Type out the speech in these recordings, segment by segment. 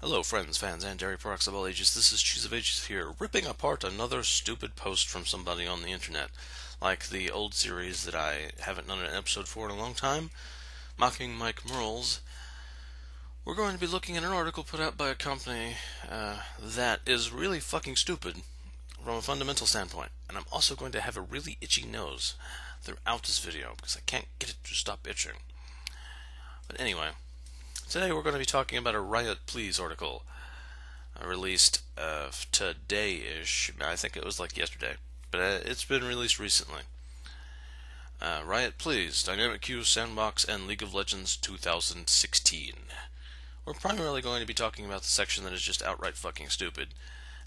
Hello friends, fans, and dairy products of all ages. This is Cheese of Ages here, ripping apart another stupid post from somebody on the internet, like the old series that I haven't done an episode for in a long time, Mocking Mike Merles. We're going to be looking at an article put out by a company that is really fucking stupid from a fundamental standpoint, and I'm also going to have a really itchy nose throughout this video because I can't get it to stop itching. But anyway, today we're going to be talking about a Riot Pls article released today-ish. I think it was like yesterday, but it's been released recently. Riot Pls, Dynamic Queue, Sandbox, and League of Legends 2016. We're primarily going to be talking about the section that is just outright fucking stupid,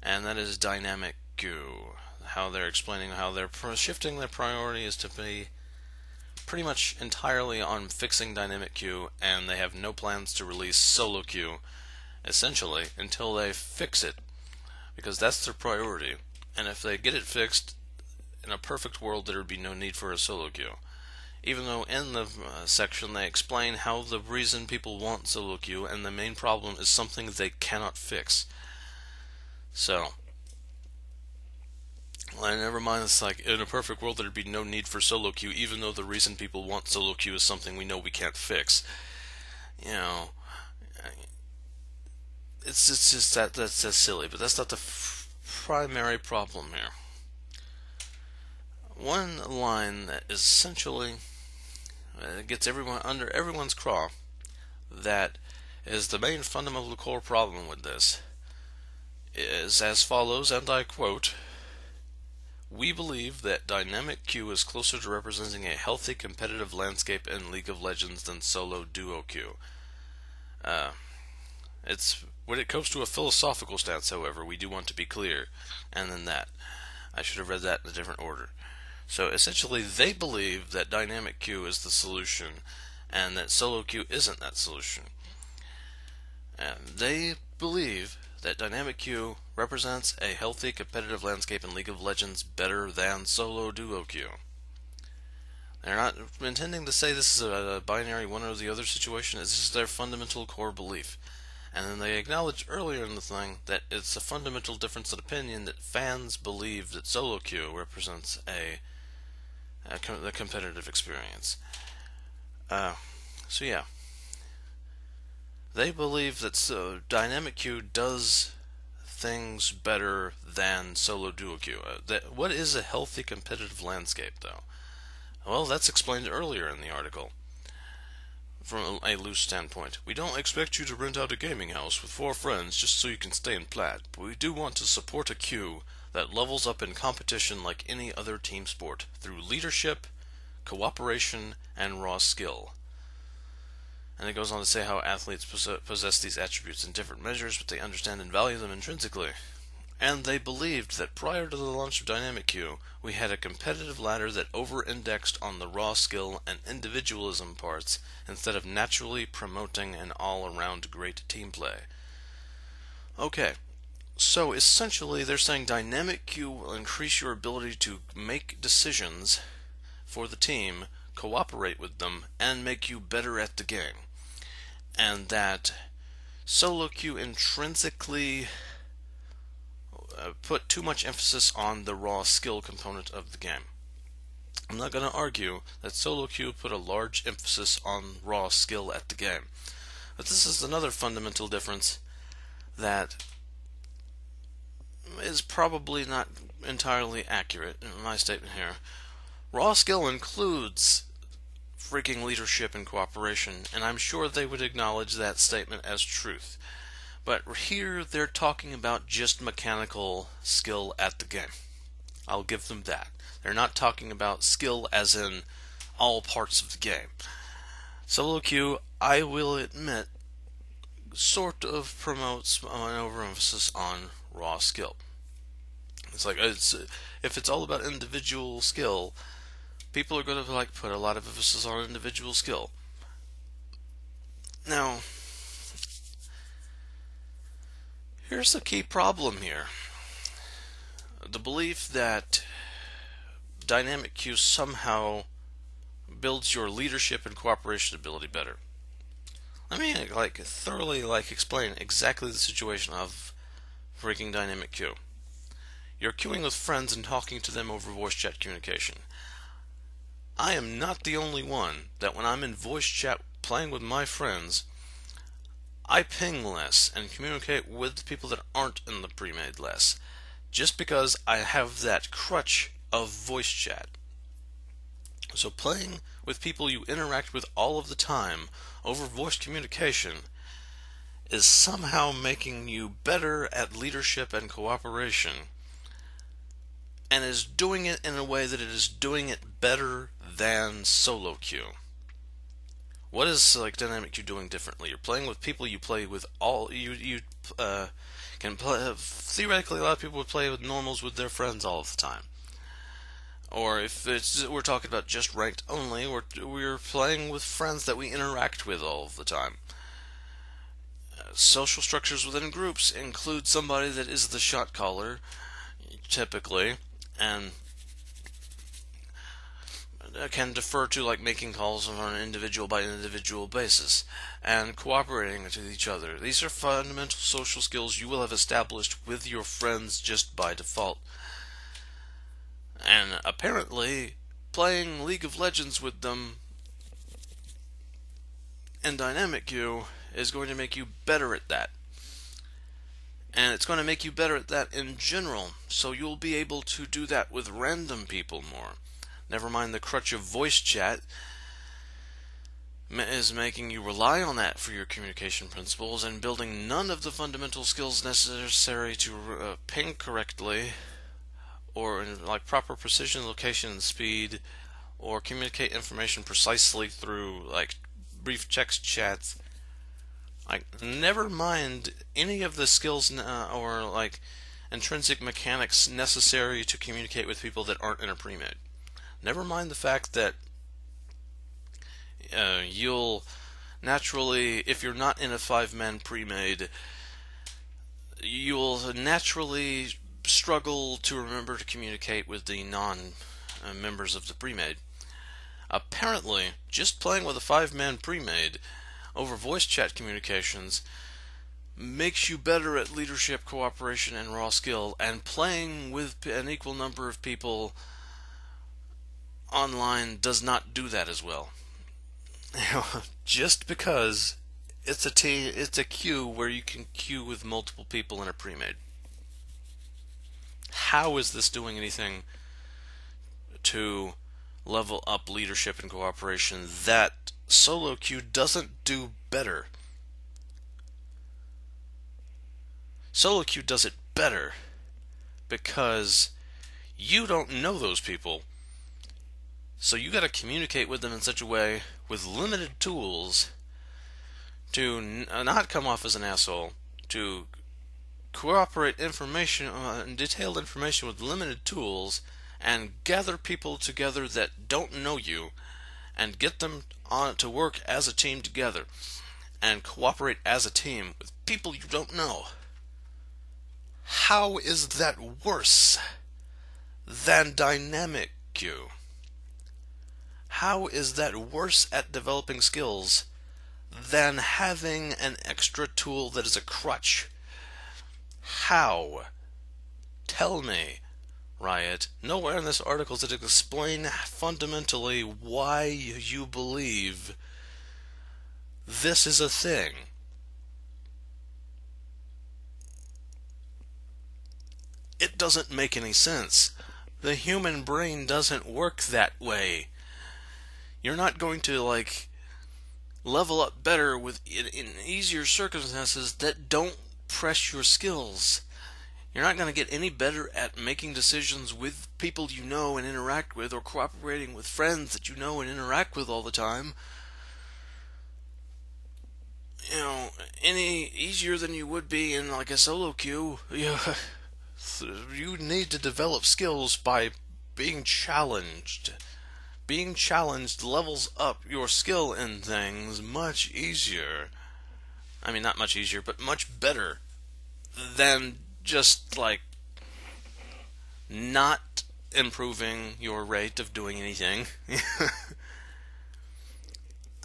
and that is Dynamic Queue. How they're explaining how they're shifting their priority is to be pretty much entirely on fixing Dynamic Queue, and they have no plans to release Solo Queue, essentially, until they fix it, because that's their priority. And if they get it fixed, in a perfect world there would be no need for a Solo Queue. Even though in the section they explain how the reason people want Solo Queue and the main problem is something they cannot fix. So, well, never mind, it's like, in a perfect world there'd be no need for Solo Queue, even though the reason people want Solo Queue is something we know we can't fix. You know, it's just that's silly, but that's not the primary problem here. One line that is essentially gets everyone under everyone's craw, that is the main fundamental core problem with this, is as follows, and I quote: "We believe that Dynamic Queue is closer to representing a healthy competitive landscape in League of Legends than solo duo queue." It's when it comes to a philosophical stance, however, we do want to be clear, and then that. I should have read that in a different order. So essentially, they believe that Dynamic Queue is the solution, and that Solo Queue isn't that solution. And they believe that Dynamic Queue represents a healthy competitive landscape in League of Legends better than Solo Duo Queue. They're not intending to say this is a binary one or the other situation. This is their fundamental core belief. And then they acknowledge earlier in the thing that it's a fundamental difference in opinion that fans believe that Solo Queue represents the competitive experience. So yeah, they believe that Dynamic Queue does things better than Solo Duo Queue. What is a healthy competitive landscape, though? Well, that's explained earlier in the article. From a loose standpoint, we don't expect you to rent out a gaming house with 4 friends just so you can stay in plat, but we do want to support a queue that levels up in competition like any other team sport, through leadership, cooperation, and raw skill. And it goes on to say how athletes possess these attributes in different measures, but they understand and value them intrinsically. And they believed that prior to the launch of Dynamic Queue, we had a competitive ladder that over-indexed on the raw skill and individualism parts, instead of naturally promoting an all-around great team play. Okay, so essentially they're saying Dynamic Queue will increase your ability to make decisions for the team, cooperate with them, and make you better at the game. And that Solo Queue intrinsically put too much emphasis on the raw skill component of the game. I'm not going to argue that Solo Queue put a large emphasis on raw skill at the game, but this is another fundamental difference that is probably not entirely accurate in my statement here. Raw skill includes freaking leadership and cooperation, and I'm sure they would acknowledge that statement as truth. But here they're talking about just mechanical skill at the game. I'll give them that. They're not talking about skill as in all parts of the game. Solo Queue, I will admit, sort of promotes an overemphasis on raw skill. It's like, if it's all about individual skill, people are going to put a lot of emphasis on individual skill. Now, here's the key problem here. The belief that Dynamic Queue somehow builds your leadership and cooperation ability better. Let me like thoroughly like explain exactly the situation of freaking dynamic queue. You're queuing with friends and talking to them over voice chat communication. I am not the only one that when I'm in voice chat playing with my friends, I ping less and communicate with people that aren't in the pre-made less, just because I have that crutch of voice chat. So playing with people you interact with all of the time over voice communication is somehow making you better at leadership and cooperation, and is doing it in a way that it is doing it better than solo queue. What is like dynamic queue doing differently? You're playing with people you play with all you can play. Theoretically, a lot of people would play with normals with their friends all of the time. Or if we're talking about just ranked only, we're playing with friends that we interact with all of the time. Social structures within groups include somebody that is the shot caller, typically, and can defer to like making calls on an individual by individual basis and cooperating with each other. These are fundamental social skills you will have established with your friends just by default. And apparently, playing League of Legends with them in dynamic queue is going to make you better at that. And it's going to make you better at that in general, so you'll be able to do that with random people more. Never mind the crutch of voice chat is making you rely on that for your communication principles and building none of the fundamental skills necessary to ping correctly or in like proper precision, location, and speed, or communicate information precisely through like brief text chats. Like, never mind any of the skills or like intrinsic mechanics necessary to communicate with people that aren't in a pre-made. Never mind the fact that you'll naturally, if you're not in a 5-man pre-made, you'll naturally struggle to remember to communicate with the non-members of the pre-made. Apparently, just playing with a 5-man pre-made over voice chat communications makes you better at leadership, cooperation, and raw skill, and playing with an equal number of people online does not do that as well. Just because it's a queue where you can queue with multiple people in a pre-made. How is this doing anything to level up leadership and cooperation that solo queue doesn't do better? Solo queue does it better because you don't know those people. So you gotta communicate with them in such a way, with limited tools, to not come off as an asshole, to cooperate information, detailed information with limited tools, and gather people together that don't know you, and get them to work as a team together, and cooperate as a team with people you don't know. How is that worse than dynamic queue? How is that worse at developing skills than having an extra tool that is a crutch? How? Tell me, Riot. Nowhere in this article does it explain fundamentally why you believe this is a thing. It doesn't make any sense. The human brain doesn't work that way. You're not going to like level up better with in easier circumstances that don't press your skills. You're not going to get any better at making decisions with people you know and interact with, or cooperating with friends that you know and interact with all the time, any easier than you would be in like a solo queue. You need to develop skills by being challenged. Being challenged levels up your skill in things much easier. I mean, not much easier, but much better than just, like, not improving your rate of doing anything.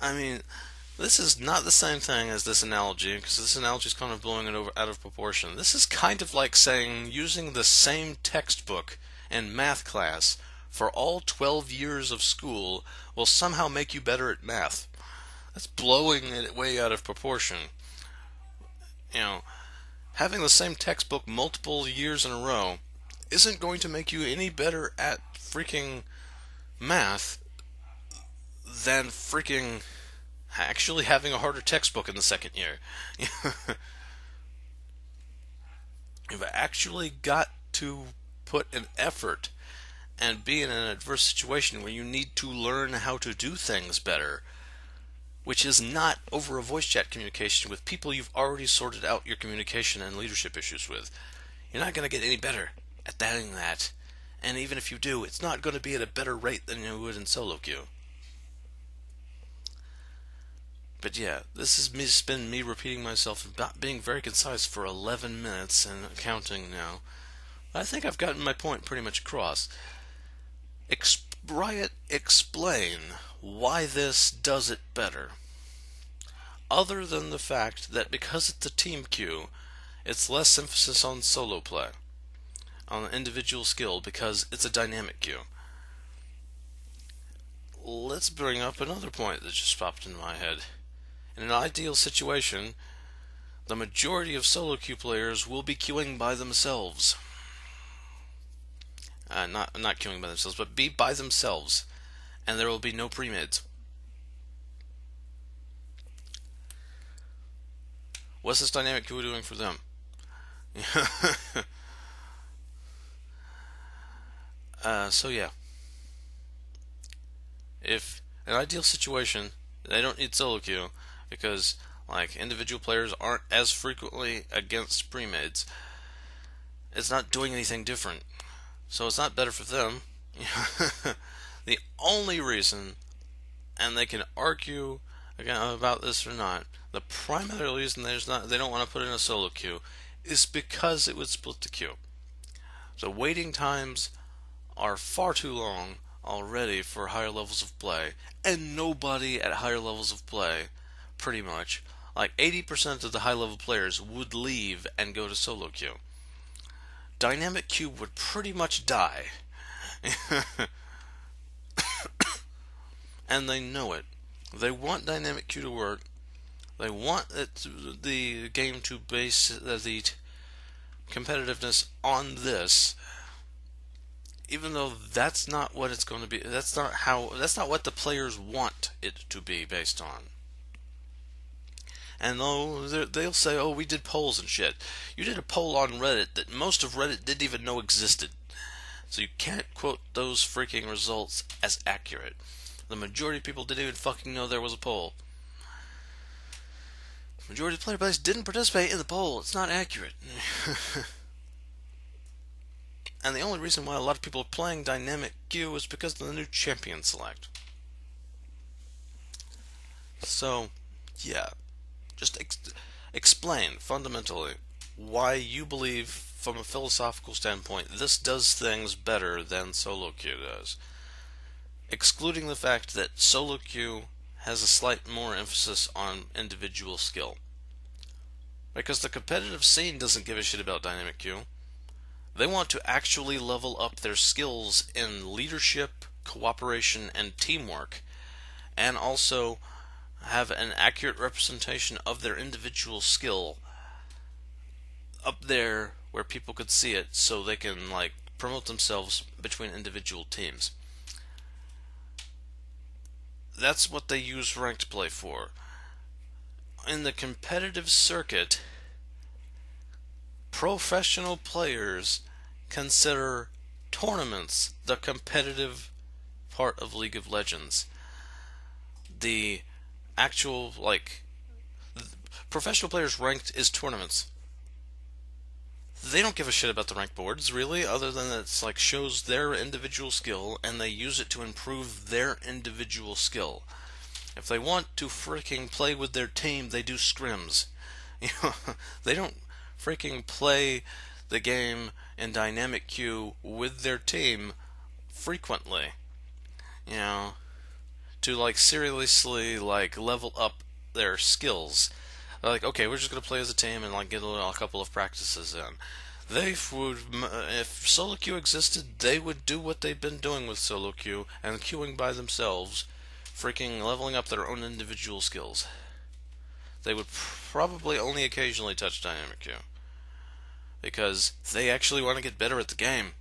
I mean, This is not the same thing as this analogy, because this analogy is kind of blowing it over out of proportion. This is kind of like saying using the same textbook in math class for all 12 years of school will somehow make you better at math. That's blowing it way out of proportion. You know, having the same textbook multiple years in a row isn't going to make you any better at freaking math than freaking actually having a harder textbook in the second year. You've actually got to put an effort and be in an adverse situation where you need to learn how to do things better, which is not over a voice chat communication with people you've already sorted out your communication and leadership issues with. You're not going to get any better at doing that. And even if you do, it's not going to be at a better rate than you would in solo queue. But yeah, this has been me repeating myself about being very concise for 11 minutes and counting now. I think I've gotten my point pretty much across. Riot, explain why this does it better. Other than the fact that because it's a team queue, it's less emphasis on solo play, on individual skill, because it's a dynamic queue. Let's bring up another point that just popped into my head. In an ideal situation, the majority of solo queue players will be queuing by themselves. Not queuing by themselves, but be by themselves, and there will be no pre-mids. What's this dynamic queue doing for them? So yeah, if an ideal situation, they don't need solo queue because like individual players aren't as frequently against pre-mids. It's not doing anything different, so it's not better for them. The only reason, and they can argue again about this or not, the primary reason they don't want to put in a solo queue is because it would split the queue. So waiting times are far too long already for higher levels of play, and nobody at higher levels of play, pretty much, like 80% of the high level players would leave and go to solo queue. Dynamic queue would pretty much die. And they know it. They want dynamic queue to work. They want the game to base the competitiveness on this, even though that's not what it's going to be. That's not what the players want it to be based on. And though they'll say, "Oh, we did polls and shit." You did a poll on Reddit that most of Reddit didn't even know existed, so you can't quote those freaking results as accurate. The majority of people didn't even fucking know there was a poll. The majority of the player base didn't participate in the poll. It's not accurate. And the only reason why a lot of people are playing dynamic queue is because of the new champion select. So, yeah. Just explain, fundamentally, why you believe, from a philosophical standpoint, this does things better than solo queue does. Excluding the fact that solo queue has a slight more emphasis on individual skill. Because the competitive scene doesn't give a shit about dynamic queue. They want to actually level up their skills in leadership, cooperation, and teamwork, and also have an accurate representation of their individual skill up there where people could see it, so they can like promote themselves between individual teams. That's what they use ranked play for. In the competitive circuit, professional players consider tournaments the competitive part of League of Legends. The actual, professional players ranked is tournaments. They don't give a shit about the rank boards, really, other than it's shows their individual skill, and they use it to improve their individual skill. If they want to freaking play with their team, they do scrims. They don't freaking play the game in dynamic queue with their team frequently. To seriously level up their skills. They're like, okay, we're just gonna play as a team and like get a couple of practices in. They would, if solo queue existed, they would do what they've been doing with solo queue and queuing by themselves, freaking leveling up their own individual skills. They would probably only occasionally touch dynamic queue because they actually want to get better at the game.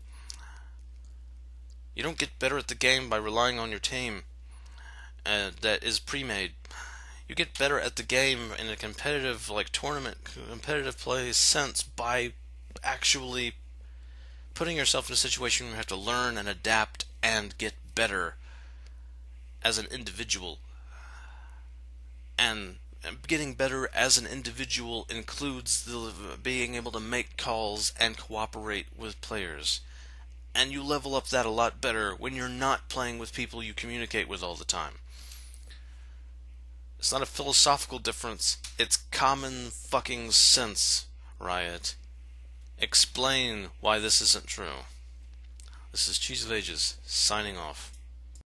You don't get better at the game by relying on your team that is pre-made. You get better at the game in a competitive, like tournament, competitive play sense by actually putting yourself in a situation where you have to learn and adapt and get better as an individual. And getting better as an individual includes being able to make calls and cooperate with players. And you level up that a lot better when you're not playing with people you communicate with all the time. It's not a philosophical difference, it's common fucking sense, Riot. Explain why this isn't true. This is Cheese of Ages, signing off.